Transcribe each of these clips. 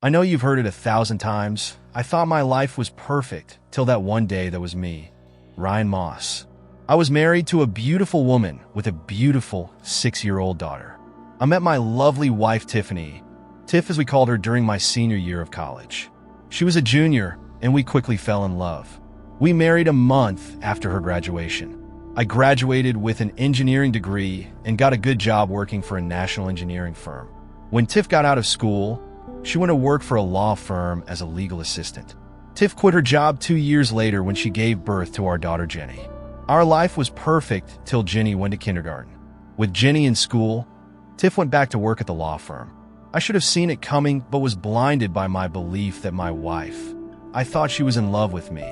I know you've heard it 1,000 times. I thought my life was perfect till that one day that was me, Ryan Moss. I was married to a beautiful woman with a beautiful 6-year-old daughter. I met my lovely wife, Tiffany, Tiff as we called her, during my senior year of college. She was a junior, and we quickly fell in love. We married a month after her graduation. I graduated with an engineering degree and got a good job working for a national engineering firm. When Tiff got out of school, she went to work for a law firm as a legal assistant. Tiff quit her job 2 years later when she gave birth to our daughter, Jenny. Our life was perfect till Jenny went to kindergarten. With Jenny in school, Tiff went back to work at the law firm. I should have seen it coming, but was blinded by my belief that my wife, I thought she was in love with me,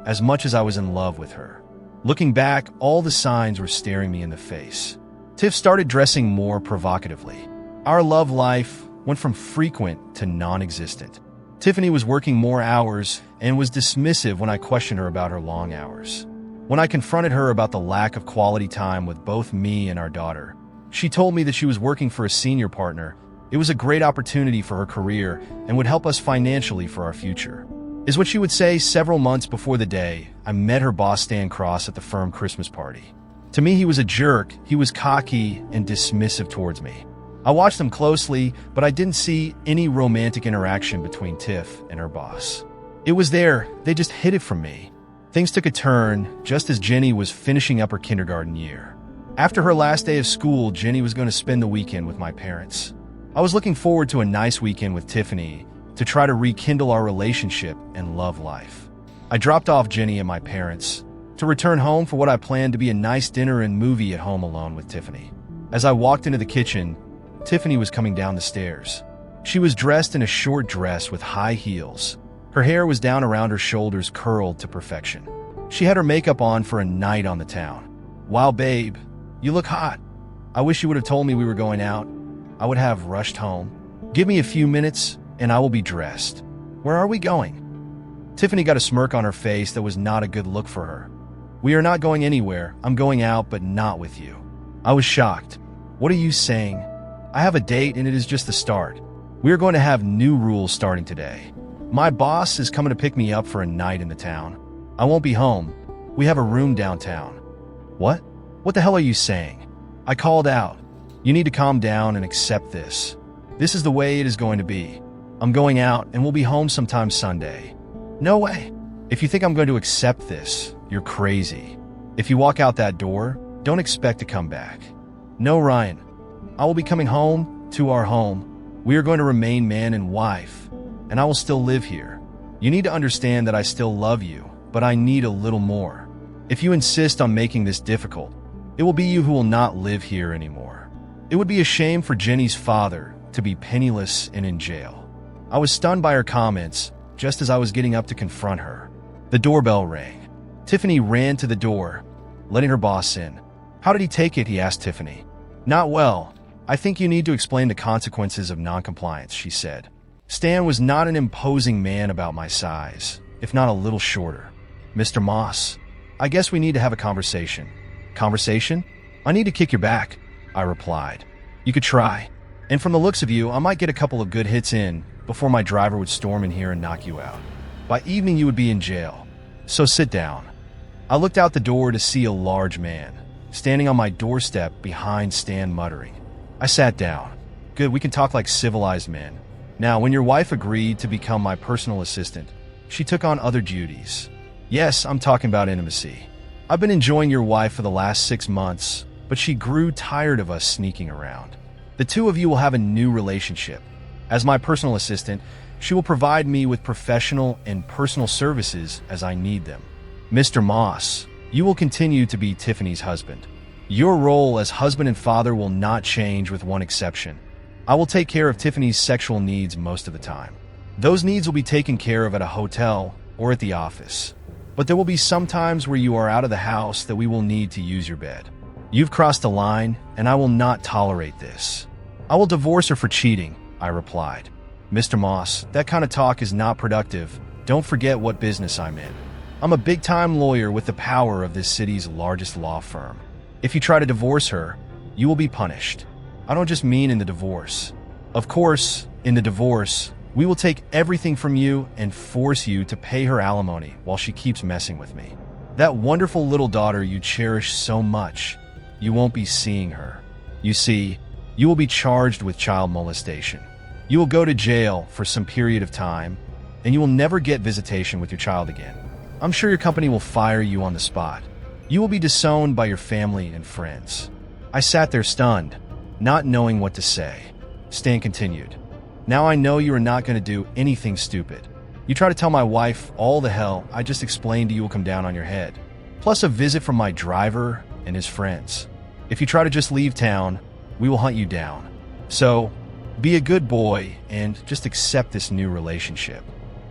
as much as I was in love with her. Looking back, all the signs were staring me in the face. Tiff started dressing more provocatively. Our love life went from frequent to non-existent. Tiffany was working more hours and was dismissive when I questioned her about her long hours. When I confronted her about the lack of quality time with both me and our daughter, she told me that she was working for a senior partner. It was a great opportunity for her career and would help us financially for our future, is what she would say several months before the day I met her boss, Stan Cross, at the firm Christmas party. To me, he was a jerk. He was cocky and dismissive towards me. I watched them closely, but I didn't see any romantic interaction between Tiff and her boss. It was there, they just hid it from me. Things took a turn just as Jenny was finishing up her kindergarten year. After her last day of school, Jenny was going to spend the weekend with my parents. I was looking forward to a nice weekend with Tiffany to try to rekindle our relationship and love life. I dropped off Jenny and my parents to return home for what I planned to be a nice dinner and movie at home alone with Tiffany. As I walked into the kitchen, Tiffany was coming down the stairs. She was dressed in a short dress with high heels. Her hair was down around her shoulders, curled to perfection. She had her makeup on for a night on the town. "Wow, babe, you look hot. I wish you would have told me we were going out. I would have rushed home. Give me a few minutes and I will be dressed. Where are we going?" Tiffany got a smirk on her face that was not a good look for her. "We are not going anywhere. I'm going out, but not with you." I was shocked. "What are you saying? I have a date and it is just the start. We are going to have new rules starting today. My boss is coming to pick me up for a night in the town. I won't be home. We have a room downtown." "What? What the hell are you saying?" I called out. "You need to calm down and accept this. This is the way it is going to be. I'm going out and we'll be home sometime Sunday." "No way. If you think I'm going to accept this, you're crazy. If you walk out that door, don't expect to come back." "No, Ryan. I will be coming home to our home. We are going to remain man and wife, and I will still live here. You need to understand that I still love you, but I need a little more. If you insist on making this difficult, it will be you who will not live here anymore. It would be a shame for Jenny's father to be penniless and in jail." I was stunned by her comments just as I was getting up to confront her. The doorbell rang. Tiffany ran to the door, letting her boss in. "How did he take it?" he asked Tiffany. "Not well. I think you need to explain the consequences of noncompliance," she said. Stan was not an imposing man about my size, if not a little shorter. "Mr. Moss, I guess we need to have a conversation." "Conversation? I need to kick your back," I replied. "You could try. And from the looks of you, I might get a couple of good hits in before my driver would storm in here and knock you out. By evening, you would be in jail. So sit down." I looked out the door to see a large man standing on my doorstep behind Stan, muttering. I sat down. "Good, we can talk like civilized men. Now, when your wife agreed to become my personal assistant, she took on other duties." "Yes, I'm talking about intimacy. I've been enjoying your wife for the last 6 months, but she grew tired of us sneaking around. The two of you will have a new relationship. As my personal assistant, she will provide me with professional and personal services as I need them. Mr. Moss, you will continue to be Tiffany's husband. Your role as husband and father will not change with one exception. I will take care of Tiffany's sexual needs most of the time. Those needs will be taken care of at a hotel or at the office. But there will be some times where you are out of the house that we will need to use your bed. You've crossed the line, and I will not tolerate this." "I will divorce her for cheating," I replied. "Mr. Moss, that kind of talk is not productive. Don't forget what business I'm in. I'm a big-time lawyer with the power of this city's largest law firm. If you try to divorce her, you will be punished. I don't just mean in the divorce. Of course, in the divorce, We will take everything from you and force you to pay her alimony while she keeps messing with me. That wonderful little daughter you cherish so much, you won't be seeing her. You see, you will be charged with child molestation. You will go to jail for some period of time, and you will never get visitation with your child again. I'm sure your company will fire you on the spot. You will be disowned by your family and friends." I sat there stunned, not knowing what to say. Stan continued, "Now I know you are not going to do anything stupid. You try to tell my wife all the hell I just explained to you will come down on your head, plus a visit from my driver and his friends. If you try to just leave town, we will hunt you down. So, be a good boy and just accept this new relationship.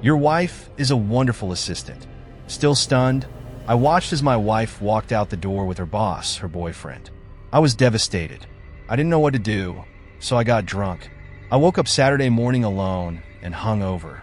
Your wife is a wonderful assistant." Still stunned, I watched as my wife walked out the door with her boss, her boyfriend. I was devastated. I didn't know what to do, so I got drunk. I woke up Saturday morning alone and hungover.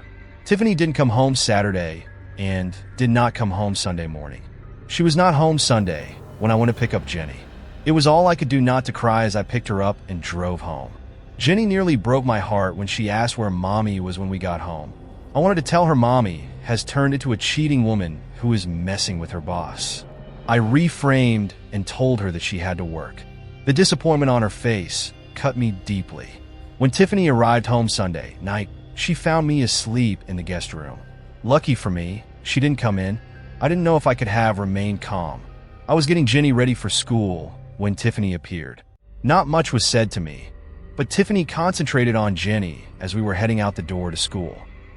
Tiffany didn't come home Saturday and did not come home Sunday morning. She was not home Sunday when I went to pick up Jenny. It was all I could do not to cry as I picked her up and drove home. Jenny nearly broke my heart when she asked where Mommy was when we got home. I wanted to tell her Mommy has turned into a cheating woman who is messing with her boss. I reframed and told her that she had to work. The disappointment on her face cut me deeply. When Tiffany arrived home Sunday night, she found me asleep in the guest room. Lucky for me, she didn't come in. I didn't know if I could have remained calm. I was getting Jenny ready for school when Tiffany appeared. Not much was said to me, but Tiffany concentrated on Jenny as we were heading out the door to school.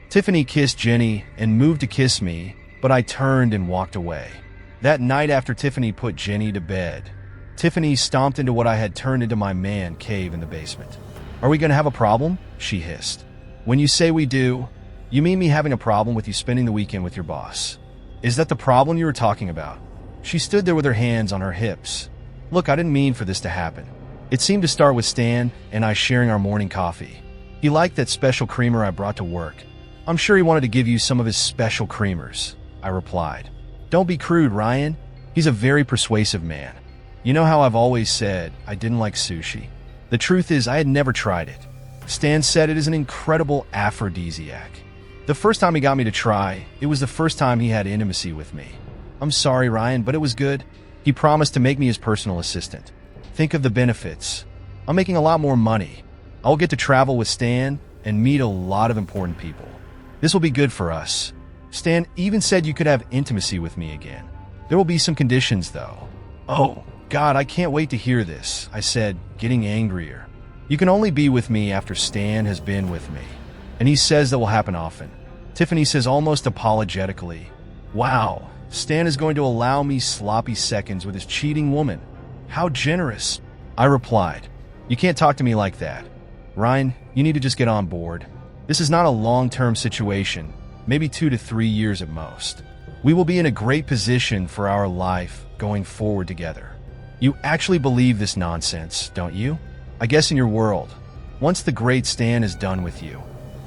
Tiffany kissed Jenny and moved to kiss me, but I turned and walked away. That night after Tiffany put Jenny to bed, Tiffany stomped into what I had turned into my man cave in the basement. "Are we going to have a problem?" she hissed. "When you say we do, you mean me having a problem with you spending the weekend with your boss. Is that the problem you were talking about?" She stood there with her hands on her hips. "Look, I didn't mean for this to happen. It seemed to start with Stan and I sharing our morning coffee. He liked that special creamer I brought to work. I'm sure he wanted to give you some of his special creamers," I replied. "Don't be crude, Ryan. He's a very persuasive man. You know how I've always said I didn't like sushi? The truth is I had never tried it. Stan said it is an incredible aphrodisiac. The first time he got me to try, it was the first time he had intimacy with me. I'm sorry, Ryan, but it was good. He promised to make me his personal assistant. Think of the benefits. I'm making a lot more money. I will get to travel with Stan and meet a lot of important people. This will be good for us. Stan even said you could have intimacy with me again. There will be some conditions, though." "Oh, God, I can't wait to hear this," I said, getting angrier. "You can only be with me after Stan has been with me. And he says that will happen often." Tiffany says almost apologetically, "Wow, Stan is going to allow me sloppy seconds with his cheating woman. How generous." I replied, "You can't talk to me like that. Ryan, you need to just get on board. This is not a long-term situation, maybe 2 to 3 years at most. We will be in a great position for our life going forward together. You actually believe this nonsense, don't you? I guess in your world, once the great Stan is done with you,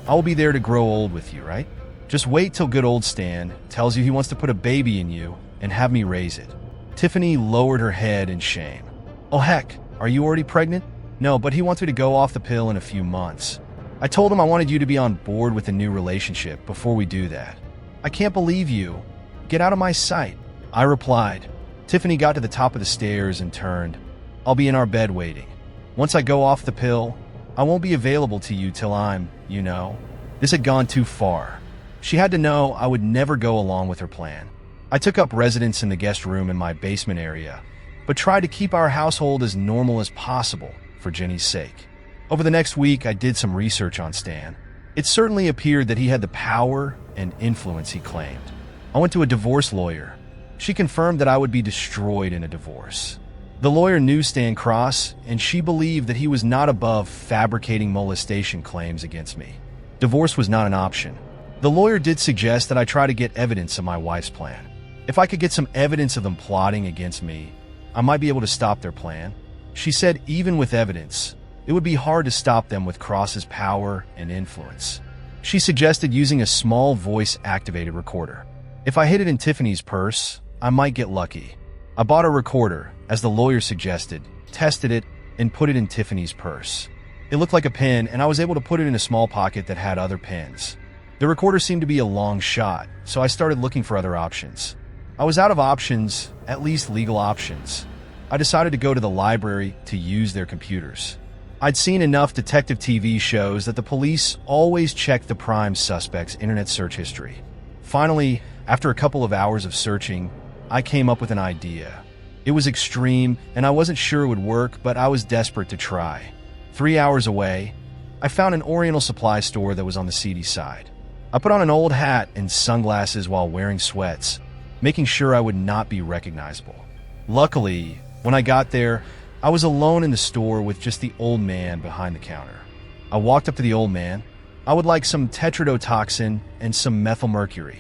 I will be there to grow old with you, right? Just wait till good old Stan tells you he wants to put a baby in you and have me raise it." Tiffany lowered her head in shame. "Oh heck, are you already pregnant?" "No, but he wants me to go off the pill in a few months. I told him I wanted you to be on board with a new relationship before we do that." "I can't believe you. Get out of my sight," I replied. Tiffany got to the top of the stairs and turned. "I'll be in our bed waiting. Once I go off the pill, I won't be available to you till I'm, you know." This had gone too far. She had to know I would never go along with her plan. I took up residence in the guest room in my basement area, but tried to keep our household as normal as possible for Jenny's sake. Over the next week, I did some research on Stan. It certainly appeared that he had the power and influence he claimed. I went to a divorce lawyer. She confirmed that I would be destroyed in a divorce. The lawyer knew Stan Cross, and she believed that he was not above fabricating molestation claims against me. Divorce was not an option. The lawyer did suggest that I try to get evidence of my wife's plan. If I could get some evidence of them plotting against me, I might be able to stop their plan. She said even with evidence, it would be hard to stop them with Cross's power and influence. She suggested using a small voice-activated recorder. If I hid it in Tiffany's purse, I might get lucky. I bought a recorder, as the lawyer suggested, tested it, and put it in Tiffany's purse. It looked like a pen, and I was able to put it in a small pocket that had other pens. The recorder seemed to be a long shot, so I started looking for other options. I was out of options, at least legal options. I decided to go to the library to use their computers. I'd seen enough detective TV shows that the police always checked the prime suspect's internet search history. Finally, after a couple of hours of searching, I came up with an idea. It was extreme, and I wasn't sure it would work, but I was desperate to try. 3 hours away, I found an Oriental supply store that was on the seedy side. I put on an old hat and sunglasses while wearing sweats, making sure I would not be recognizable. Luckily, when I got there, I was alone in the store with just the old man behind the counter. I walked up to the old man. I would like some tetrodotoxin and some methylmercury.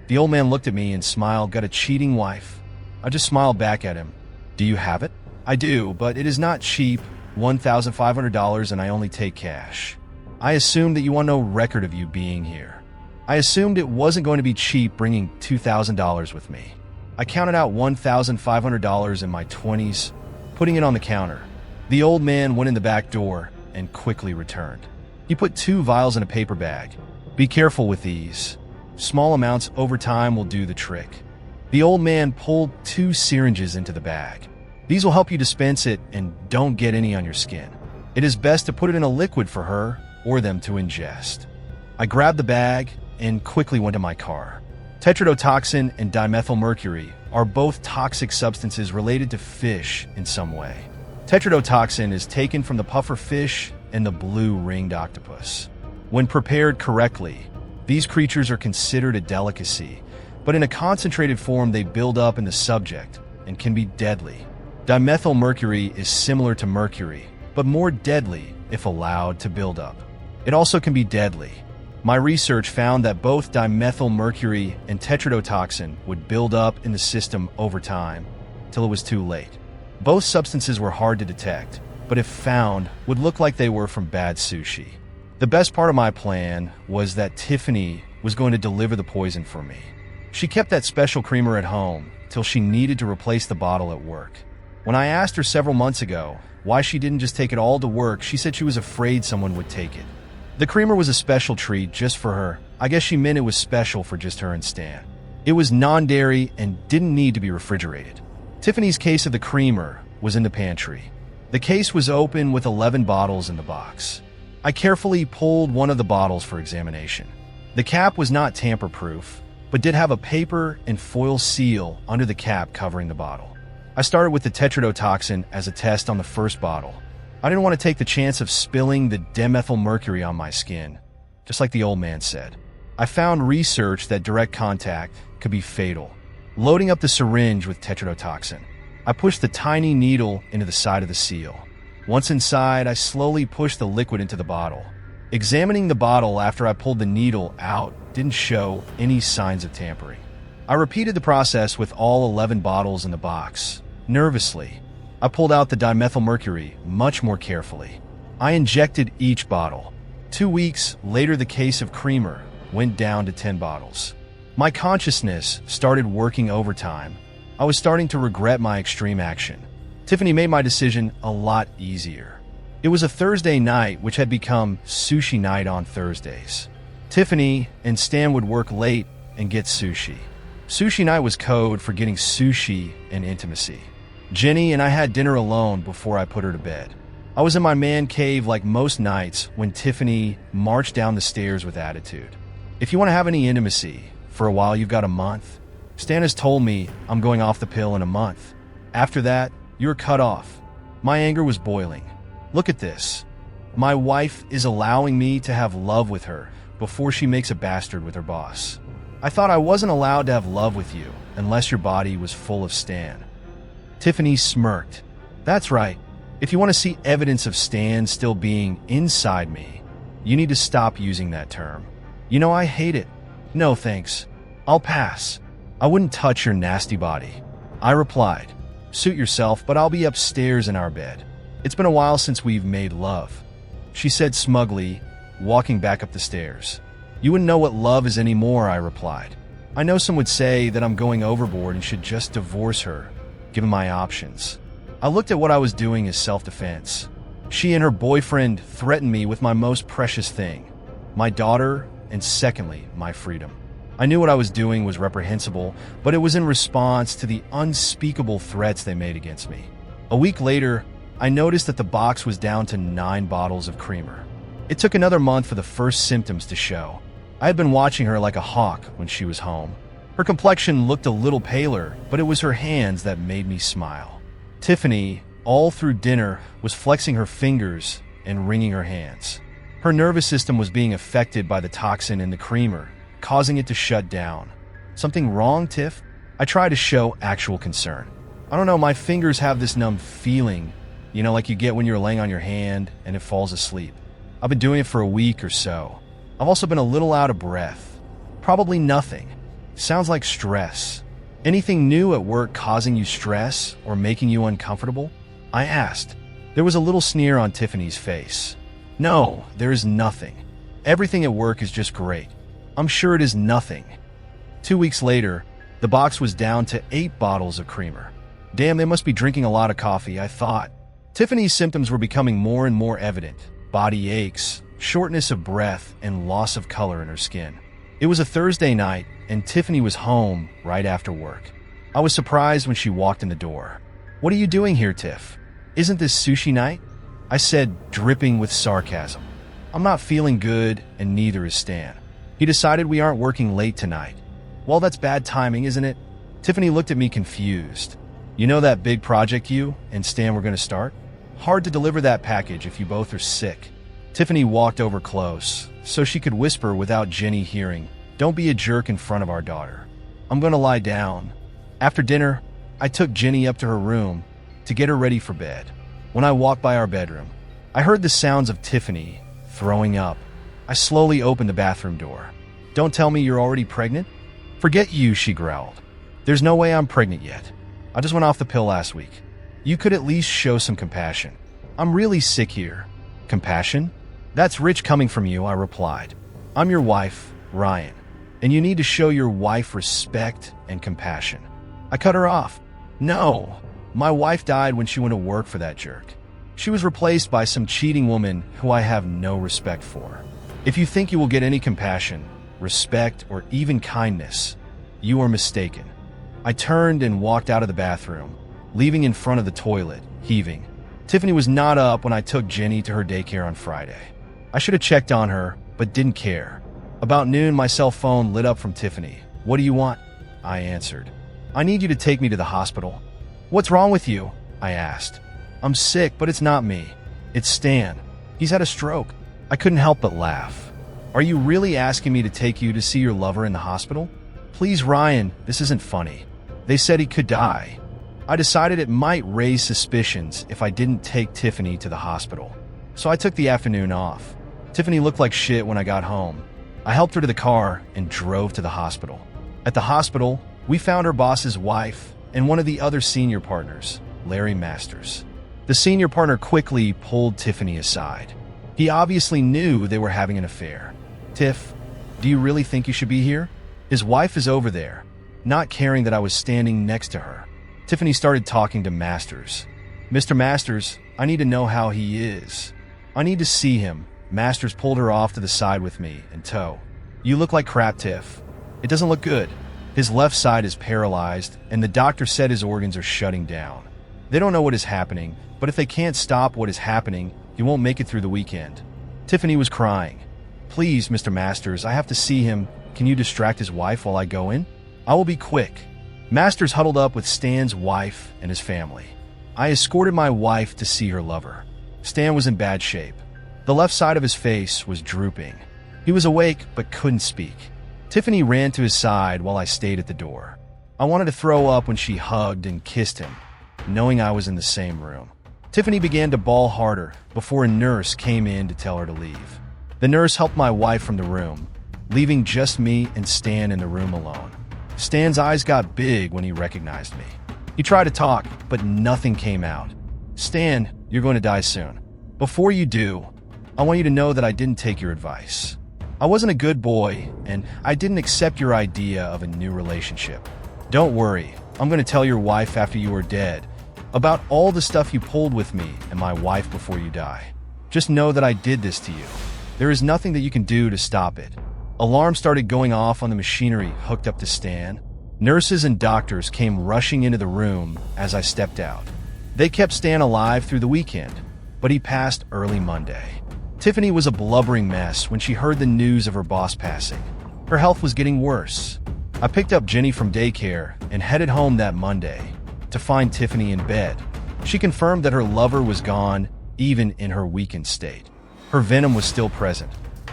The old man looked at me and smiled. Got a cheating wife? I just smiled back at him. Do you have it? I do, but it is not cheap, $1,500, and I only take cash. I assumed that you want no record of you being here. I assumed it wasn't going to be cheap bringing $2,000 with me. I counted out $1,500 in my 20s, putting it on the counter. The old man went in the back door and quickly returned. He put 2 vials in a paper bag. Be careful with these. Small amounts over time will do the trick. The old man pulled 2 syringes into the bag. These will help you dispense it and don't get any on your skin. It is best to put it in a liquid for her or them to ingest. I grabbed the bag and quickly went to my car. Tetrodotoxin and dimethylmercury are both toxic substances related to fish in some way. Tetrodotoxin is taken from the puffer fish and the blue-ringed octopus. When prepared correctly, these creatures are considered a delicacy, but in a concentrated form they build up in the subject and can be deadly. Dimethylmercury is similar to mercury, but more deadly if allowed to build up. It also can be deadly. My research found that both dimethylmercury and tetrodotoxin would build up in the system over time, till it was too late. Both substances were hard to detect, but if found, would look like they were from bad sushi. The best part of my plan was that Tiffany was going to deliver the poison for me. She kept that special creamer at home till she needed to replace the bottle at work. When I asked her several months ago why she didn't just take it all to work, she said she was afraid someone would take it. The creamer was a special treat just for her. I guess she meant it was special for just her and Stan. It was non-dairy and didn't need to be refrigerated. Tiffany's case of the creamer was in the pantry. The case was open with 11 bottles in the box. I carefully pulled one of the bottles for examination. The cap was not tamper-proof, but did have a paper and foil seal under the cap covering the bottle. I started with the tetrodotoxin as a test on the first bottle. I didn't want to take the chance of spilling the dimethylmercury on my skin, just like the old man said. I found research that direct contact could be fatal. Loading up the syringe with tetrodotoxin, I pushed the tiny needle into the side of the seal. Once inside, I slowly pushed the liquid into the bottle. Examining the bottle after I pulled the needle out didn't show any signs of tampering. I repeated the process with all 11 bottles in the box. Nervously, I pulled out the dimethylmercury much more carefully. I injected each bottle. 2 weeks later, the case of creamer went down to 10 bottles. My consciousness started working overtime. I was starting to regret my extreme action. Tiffany made my decision a lot easier. It was a Thursday night, which had become sushi night on Thursdays. Tiffany and Stan would work late and get sushi. Sushi night was code for getting sushi and intimacy. Jenny and I had dinner alone before I put her to bed. I was in my man cave like most nights when Tiffany marched down the stairs with attitude. If you want to have any intimacy, for a while you've got a month. Stan has told me I'm going off the pill in a month. After that, you're cut off. My anger was boiling. Look at this. My wife is allowing me to have love with her before she makes a bastard with her boss. I thought I wasn't allowed to have love with you unless your body was full of Stan. Tiffany smirked. That's right. If you want to see evidence of Stan still being inside me, you need to stop using that term. You know, I hate it. No, thanks. I'll pass. I wouldn't touch your nasty body. I replied, suit yourself, but I'll be upstairs in our bed. It's been a while since we've made love. She said smugly, walking back up the stairs. You wouldn't know what love is anymore, I replied. I know some would say that I'm going overboard and should just divorce her, given my options. I looked at what I was doing as self-defense. She and her boyfriend threatened me with my most precious thing, my daughter, and secondly, my freedom. I knew what I was doing was reprehensible, but it was in response to the unspeakable threats they made against me. A week later, I noticed that the box was down to 9 bottles of creamer. It took another month for the first symptoms to show. I had been watching her like a hawk when she was home. Her complexion looked a little paler, but it was her hands that made me smile. Tiffany, all through dinner, was flexing her fingers and wringing her hands. Her nervous system was being affected by the toxin in the creamer, causing it to shut down. Something wrong, Tiff? I try to show actual concern. I don't know, my fingers have this numb feeling, like you get when you're laying on your hand and it falls asleep. I've been doing it for a week or so. I've also been a little out of breath. Probably nothing. Sounds like stress. Anything new at work causing you stress or making you uncomfortable? I asked. There was a little sneer on Tiffany's face. No, there is nothing. Everything at work is just great. I'm sure it is nothing. 2 weeks later, the box was down to 8 bottles of creamer. Damn, they must be drinking a lot of coffee, I thought. Tiffany's symptoms were becoming more and more evident. Body aches, shortness of breath, and loss of color in her skin. It was a Thursday night, and Tiffany was home right after work. I was surprised when she walked in the door. "What are you doing here, Tiff? Isn't this sushi night?" I said, dripping with sarcasm. "I'm not feeling good, and neither is Stan. He decided we aren't working late tonight." "Well, that's bad timing, isn't it?" Tiffany looked at me confused. "You know that big project you and Stan were going to start? Hard to deliver that package if you both are sick." Tiffany walked over close, so she could whisper without Jenny hearing, "Don't be a jerk in front of our daughter. I'm going to lie down." After dinner, I took Jenny up to her room to get her ready for bed. When I walked by our bedroom, I heard the sounds of Tiffany throwing up. I slowly opened the bathroom door. "Don't tell me you're already pregnant?" "Forget you," she growled. "There's no way I'm pregnant yet. I just went off the pill last week. You could at least show some compassion. I'm really sick here." "Compassion? That's rich coming from you," I replied. "I'm your wife, Ryan, and you need to show your wife respect and compassion." I cut her off. "No, my wife died when she went to work for that jerk. She was replaced by some cheating woman who I have no respect for. If you think you will get any compassion, respect, or even kindness, you are mistaken." I turned and walked out of the bathroom, leaving in front of the toilet, heaving. Tiffany was not up when I took Jenny to her daycare on Friday. I should have checked on her, but didn't care. About noon, my cell phone lit up from Tiffany. "What do you want?" I answered. "I need you to take me to the hospital." "What's wrong with you?" I asked. "I'm sick, but it's not me. It's Stan. He's had a stroke." I couldn't help but laugh. "Are you really asking me to take you to see your lover in the hospital?" "Please, Ryan, this isn't funny. They said he could die." I decided it might raise suspicions if I didn't take Tiffany to the hospital, so I took the afternoon off. Tiffany looked like shit when I got home. I helped her to the car and drove to the hospital. At the hospital, we found her boss's wife and one of the other senior partners, Larry Masters. The senior partner quickly pulled Tiffany aside. He obviously knew they were having an affair. "Tiff, do you really think you should be here? His wife is over there," not caring that I was standing next to her. Tiffany started talking to Masters. "Mr. Masters, I need to know how he is. I need to see him." Masters pulled her off to the side with me in tow. "You look like crap, Tiff. It doesn't look good. His left side is paralyzed, and the doctor said his organs are shutting down. They don't know what is happening, but if they can't stop what is happening, he won't make it through the weekend." Tiffany was crying. "Please, Mr. Masters, I have to see him. Can you distract his wife while I go in?" "I will be quick." Masters huddled up with Stan's wife and his family. I escorted my wife to see her lover. Stan was in bad shape. The left side of his face was drooping. He was awake but couldn't speak. Tiffany ran to his side while I stayed at the door. I wanted to throw up when she hugged and kissed him, knowing I was in the same room. Tiffany began to bawl harder before a nurse came in to tell her to leave. The nurse helped my wife from the room, leaving just me and Stan in the room alone. Stan's eyes got big when he recognized me. He tried to talk, but nothing came out. "Stan, you're going to die soon. Before you do, I want you to know that I didn't take your advice. I wasn't a good boy, and I didn't accept your idea of a new relationship. Don't worry, I'm going to tell your wife after you are dead. about all the stuff you pulled with me and my wife before you die. Just know that I did this to you. There is nothing that you can do to stop it." Alarms started going off on the machinery hooked up to Stan. Nurses and doctors came rushing into the room as I stepped out. They kept Stan alive through the weekend, but he passed early Monday. Tiffany was a blubbering mess when she heard the news of her boss passing. Her health was getting worse. I picked up Jenny from daycare and headed home that Monday to find Tiffany in bed. She confirmed that her lover was gone, even in her weakened state. Her venom was still present.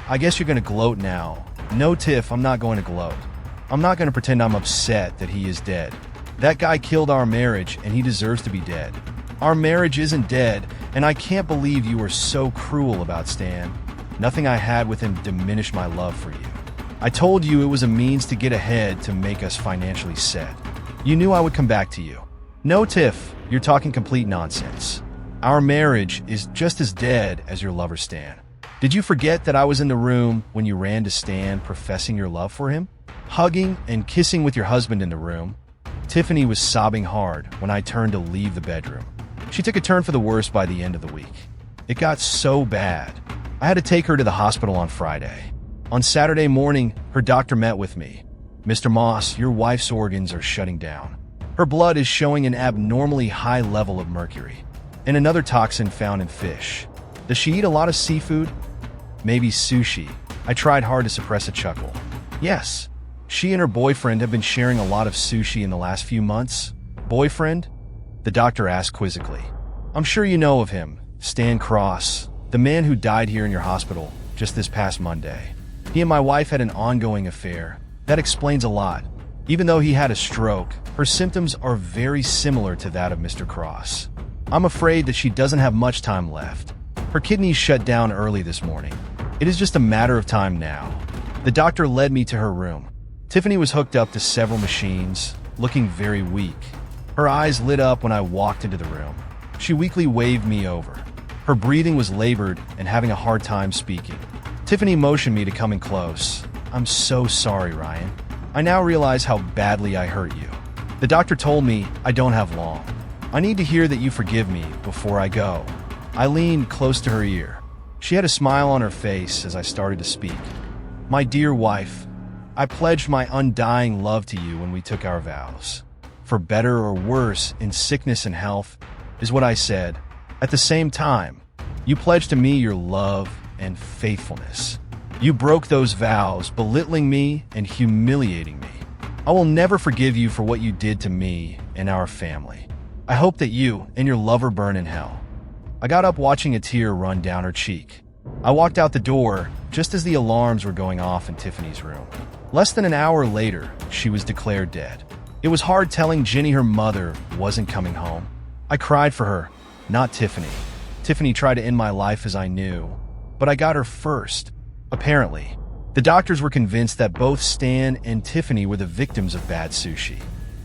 "I guess you're going to gloat now." "No, Tiff, I'm not going to gloat. I'm not going to pretend I'm upset that he is dead. That guy killed our marriage, and he deserves to be dead. Our marriage isn't dead, and I can't believe you were so cruel about Stan. Nothing I had with him diminished my love for you. I told you it was a means to get ahead to make us financially set. You knew I would come back to you." "No, Tiff, you're talking complete nonsense. Our marriage is just as dead as your lover Stan. Did you forget that I was in the room when you ran to Stan professing your love for him? Hugging and kissing with your husband in the room?" Tiffany was sobbing hard when I turned to leave the bedroom. She took a turn for the worse by the end of the week. It got so bad. I had to take her to the hospital on Friday. On Saturday morning, her doctor met with me. "Mr. Moss, your wife's organs are shutting down. Her blood is showing an abnormally high level of mercury and another toxin found in fish. Does she eat a lot of seafood?" "Maybe sushi." I tried hard to suppress a chuckle. "Yes. She and her boyfriend have been sharing a lot of sushi in the last few months." "Boyfriend?" the doctor asked quizzically. "I'm sure you know of him, Stan Cross, the man who died here in your hospital just this past Monday. He and my wife had an ongoing affair. That explains a lot. Even though he had a stroke, her symptoms are very similar to that of Mr. Cross. I'm afraid that she doesn't have much time left. Her kidneys shut down early this morning. It is just a matter of time now." The doctor led me to her room. Tiffany was hooked up to several machines, looking very weak. Her eyes lit up when I walked into the room. She weakly waved me over. Her breathing was labored and having a hard time speaking. Tiffany motioned me to come in close. "I'm so sorry, Ryan. I now realize how badly I hurt you. The doctor told me I don't have long. I need to hear that you forgive me before I go." I leaned close to her ear. She had a smile on her face as I started to speak. "My dear wife, I pledged my undying love to you when we took our vows. For better or worse, in sickness and health, is what I said. At the same time, you pledged to me your love and faithfulness. You broke those vows, belittling me and humiliating me. I will never forgive you for what you did to me and our family. I hope that you and your lover burn in hell." I got up, watching a tear run down her cheek. I walked out the door just as the alarms were going off in Tiffany's room. Less than an hour later, she was declared dead. It was hard telling Jenny her mother wasn't coming home. I cried for her, not Tiffany. Tiffany tried to end my life as I knew, but I got her first. Apparently, the doctors were convinced that both Stan and Tiffany were the victims of bad sushi.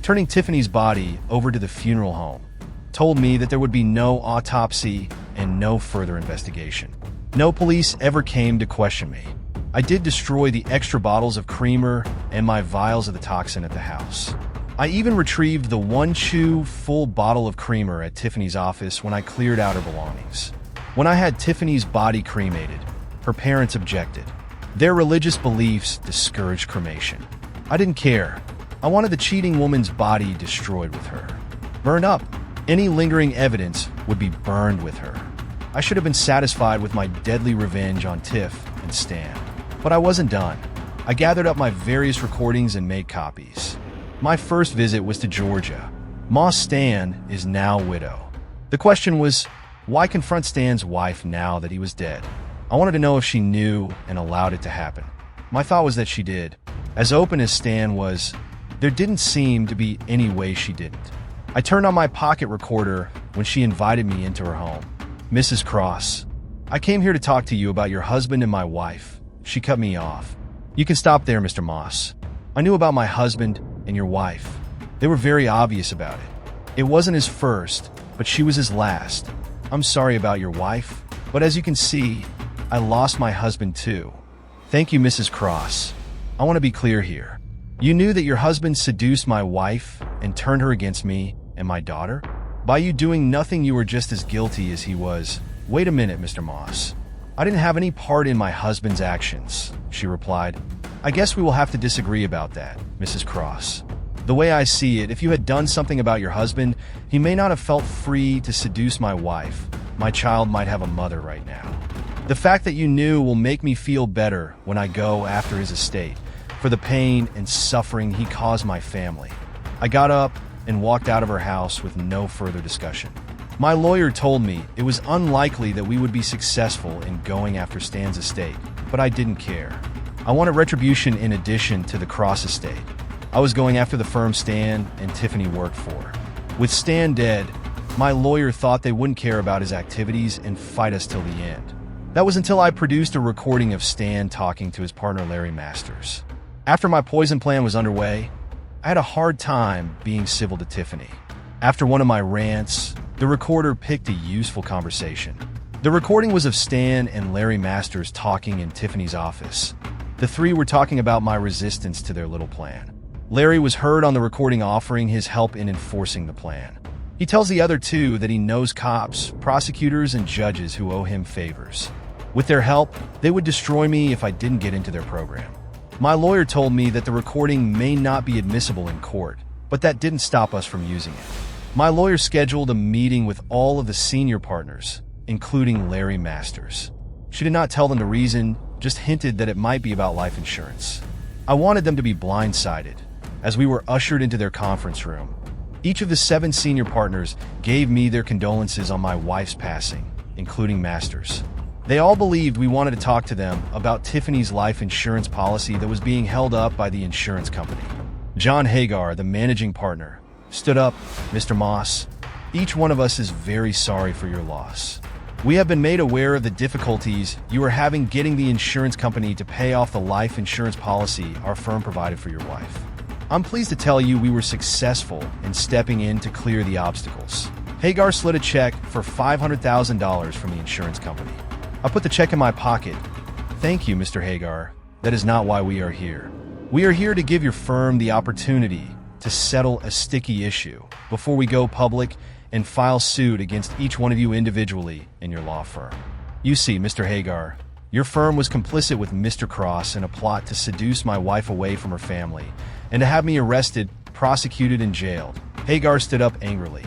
Turning Tiffany's body over to the funeral home told me that there would be no autopsy and no further investigation. No police ever came to question me. I did destroy the extra bottles of creamer and my vials of the toxin at the house. I even retrieved the 1-chew full bottle of creamer at Tiffany's office when I cleared out her belongings. When I had Tiffany's body cremated, her parents objected. Their religious beliefs discouraged cremation. I didn't care. I wanted the cheating woman's body destroyed with her. Burned up. Any lingering evidence would be burned with her. I should have been satisfied with my deadly revenge on Tiff and Stan. But I wasn't done. I gathered up my various recordings and made copies. My first visit was to Georgia. Moss Stan is now widow. The question was, why confront Stan's wife now that he was dead? I wanted to know if she knew and allowed it to happen. My thought was that she did. As open as Stan was, there didn't seem to be any way she didn't. I turned on my pocket recorder when she invited me into her home. "Mrs. Cross, I came here to talk to you about your husband and my wife." She cut me off. "You can stop there, Mr. Moss. I knew about my husband and your wife. They were very obvious about it. It wasn't his first, but she was his last. I'm sorry about your wife, but as you can see, I lost my husband too. Thank you, Mrs. Cross. I want to be clear here. You knew that your husband seduced my wife and turned her against me and my daughter? By you doing nothing, you were just as guilty as he was. Wait a minute, Mr. Moss. I didn't have any part in my husband's actions, she replied. I guess we will have to disagree about that, Mrs. Cross. The way I see it, if you had done something about your husband, he may not have felt free to seduce my wife. My child might have a mother right now. The fact that you knew will make me feel better when I go after his estate for the pain and suffering he caused my family. I got up and walked out of her house with no further discussion. My lawyer told me it was unlikely that we would be successful in going after Stan's estate, but I didn't care. I wanted retribution in addition to the Cross estate. I was going after the firm Stan and Tiffany worked for. With Stan dead, my lawyer thought they wouldn't care about his activities and fight us till the end. That was until I produced a recording of Stan talking to his partner Larry Masters. After my poison plan was underway, I had a hard time being civil to Tiffany. After one of my rants, the recorder picked a useful conversation. The recording was of Stan and Larry Masters talking in Tiffany's office. The three were talking about my resistance to their little plan. Larry was heard on the recording offering his help in enforcing the plan. He tells the other two that he knows cops, prosecutors, and judges who owe him favors. With their help, they would destroy me if I didn't get into their program. My lawyer told me that the recording may not be admissible in court, but that didn't stop us from using it. My lawyer scheduled a meeting with all of the senior partners, including Larry Masters. She did not tell them the reason, just hinted that it might be about life insurance. I wanted them to be blindsided. As we were ushered into their conference room, each of the 7 senior partners gave me their condolences on my wife's passing, including Masters. They all believed we wanted to talk to them about Tiffany's life insurance policy that was being held up by the insurance company. John Hagar, the managing partner, stood up. Mr. Moss, each one of us is very sorry for your loss. We have been made aware of the difficulties you are having getting the insurance company to pay off the life insurance policy our firm provided for your wife. I'm pleased to tell you we were successful in stepping in to clear the obstacles. Hagar slid a check for $500,000 from the insurance company. I put the check in my pocket. Thank you, Mr. Hagar. That is not why we are here. We are here to give your firm the opportunity to settle a sticky issue before we go public and file suit against each one of you individually in your law firm. You see, Mr. Hagar, your firm was complicit with Mr. Cross in a plot to seduce my wife away from her family and to have me arrested, prosecuted, and jailed. Hagar stood up angrily.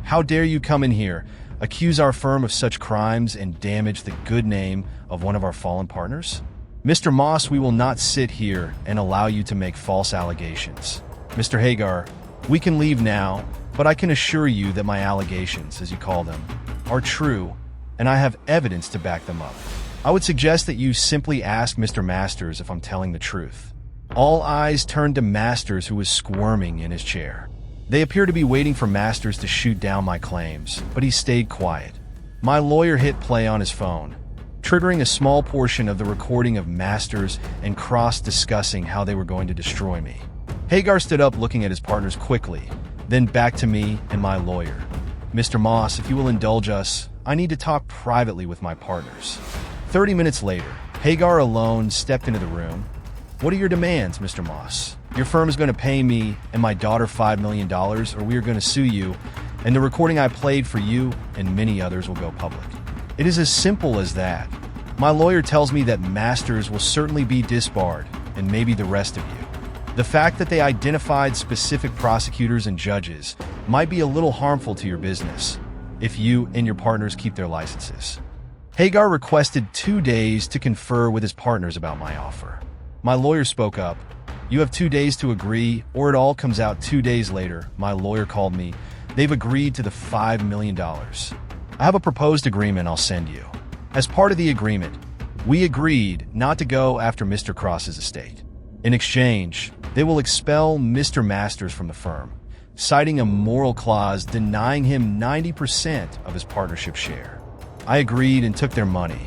How dare you come in here, accuse our firm of such crimes, and damage the good name of one of our fallen partners? Mr. Moss, we will not sit here and allow you to make false allegations. Mr. Hagar, we can leave now, but I can assure you that my allegations, as you call them, are true, and I have evidence to back them up. I would suggest that you simply ask Mr. Masters if I'm telling the truth. All eyes turned to Masters, who was squirming in his chair. They appear to be waiting for Masters to shoot down my claims, but he stayed quiet. My lawyer hit play on his phone, triggering a small portion of the recording of Masters and Cross discussing how they were going to destroy me. Hagar stood up, looking at his partners quickly, then back to me and my lawyer. Mr. Moss, if you will indulge us, I need to talk privately with my partners. 30 minutes later, Hagar alone stepped into the room. What are your demands, Mr. Moss? Your firm is going to pay me and my daughter $5 million, or we are going to sue you, and the recording I played for you and many others will go public. It is as simple as that. My lawyer tells me that Masters will certainly be disbarred, and maybe the rest of you. The fact that they identified specific prosecutors and judges might be a little harmful to your business if you and your partners keep their licenses. Hagar requested 2 days to confer with his partners about my offer. My lawyer spoke up. You have 2 days to agree, or it all comes out 2 days later. My lawyer called me. They've agreed to the $5 million. I have a proposed agreement I'll send you. As part of the agreement, we agreed not to go after Mr. Cross's estate. In exchange, they will expel Mr. Masters from the firm, citing a moral clause denying him 90% of his partnership share. I agreed and took their money.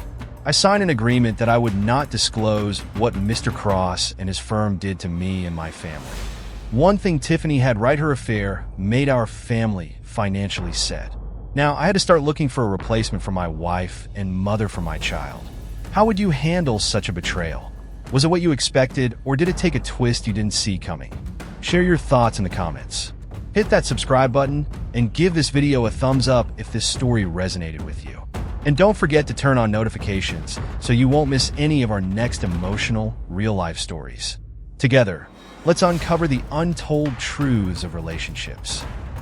I signed an agreement that I would not disclose what Mr. Cross and his firm did to me and my family. One thing Tiffany had right, her affair made our family financially set. Now, I had to start looking for a replacement for my wife and mother for my child. How would you handle such a betrayal? Was it what you expected, or did it take a twist you didn't see coming? Share your thoughts in the comments. Hit that subscribe button and give this video a thumbs up if this story resonated with you. And don't forget to turn on notifications so you won't miss any of our next emotional, real-life stories. Together, let's uncover the untold truths of relationships.